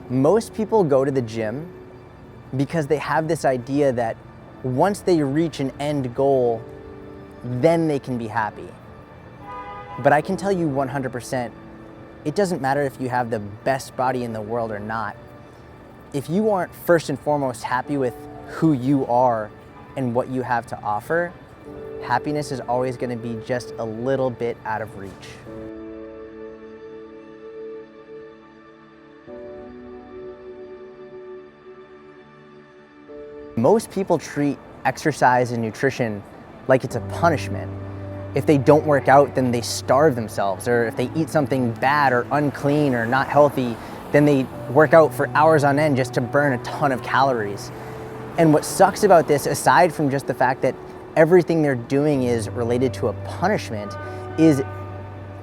Most people go to the gym because they have this idea that once they reach an end goal, then they can be happy. But I can tell you 100%, it doesn't matter if you have the best body in the world or not. If you aren't first and foremost happy with who you are and what you have to offer, happiness is always going to be just a little bit out of reach. Most people treat exercise and nutrition like it's a punishment. If they don't work out, then they starve themselves, or if they eat something bad or unclean or not healthy, then they work out for hours on end just to burn a ton of calories. And what sucks about this, aside from just the fact that everything they're doing is related to a punishment, is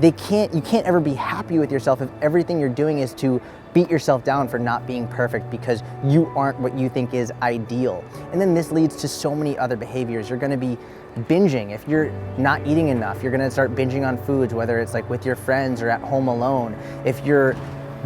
you can't ever be happy with yourself if everything you're doing is to beat yourself down for not being perfect because you aren't what you think is ideal. And then this leads to so many other behaviors. You're gonna be binging. If you're not eating enough, you're gonna start binging on foods, whether it's like with your friends or at home alone. If you're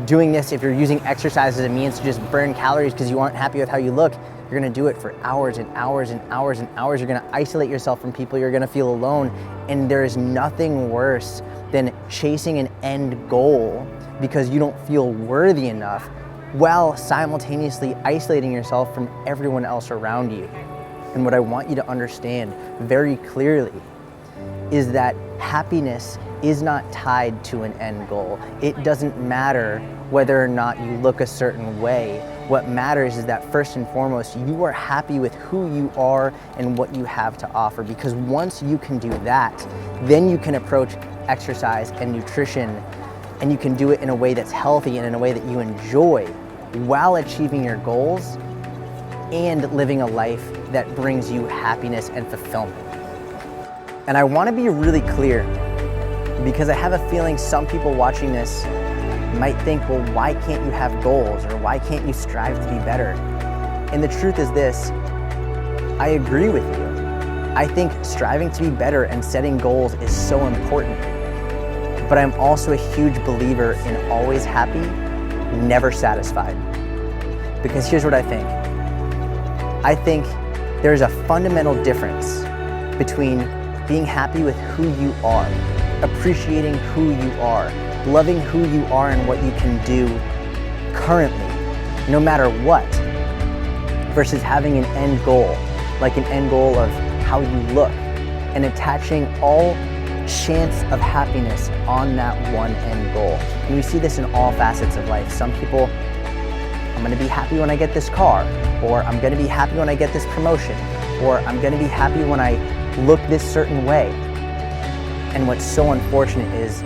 doing this, if you're using exercise as a means to just burn calories because you aren't happy with how you look, you're gonna do it for hours and hours and hours and hours. You're gonna isolate yourself from people, you're gonna feel alone. And there is nothing worse than chasing an end goal because you don't feel worthy enough while simultaneously isolating yourself from everyone else around you. And what I want you to understand very clearly is that happiness is not tied to an end goal. It doesn't matter whether or not you look a certain way. What matters is that first and foremost, you are happy with who you are and what you have to offer. Because once you can do that, then you can approach exercise and nutrition, and you can do it in a way that's healthy and in a way that you enjoy while achieving your goals and living a life that brings you happiness and fulfillment. And I want to be really clear, because I have a feeling some people watching this might think, well, why can't you have goals, or why can't you strive to be better? And the truth is this, I agree with you. I think striving to be better and setting goals is so important. But I'm also a huge believer in always happy, never satisfied. Because here's what I think. I think there's a fundamental difference between being happy with who you are, appreciating who you are, loving who you are and what you can do currently, no matter what, versus having an end goal, like an end goal of how you look, and attaching all chance of happiness on that one end goal. And we see this in all facets of life. Some people, I'm gonna be happy when I get this car, or I'm gonna be happy when I get this promotion, or I'm gonna be happy when I look this certain way. And what's so unfortunate is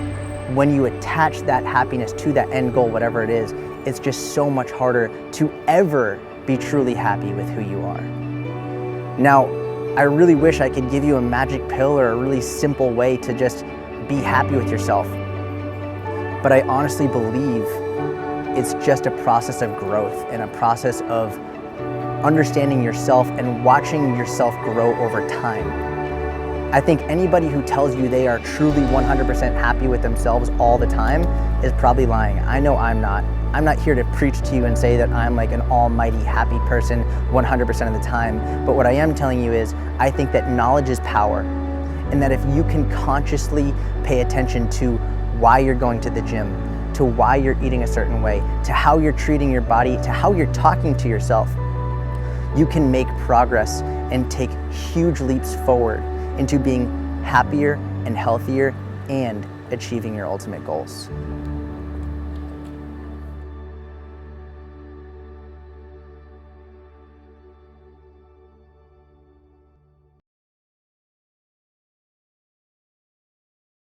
when you attach that happiness to that end goal, whatever it is, it's just so much harder to ever be truly happy with who you are. Now, I really wish I could give you a magic pill or a really simple way to just be happy with yourself. But I honestly believe it's just a process of growth and a process of understanding yourself and watching yourself grow over time. I think anybody who tells you they are truly 100% happy with themselves all the time is probably lying. I know I'm not. I'm not here to preach to you and say that I'm like an almighty happy person 100% of the time. But what I am telling you is I think that knowledge is power, and that if you can consciously pay attention to why you're going to the gym, to why you're eating a certain way, to how you're treating your body, to how you're talking to yourself, you can make progress and take huge leaps forward into being happier and healthier and achieving your ultimate goals.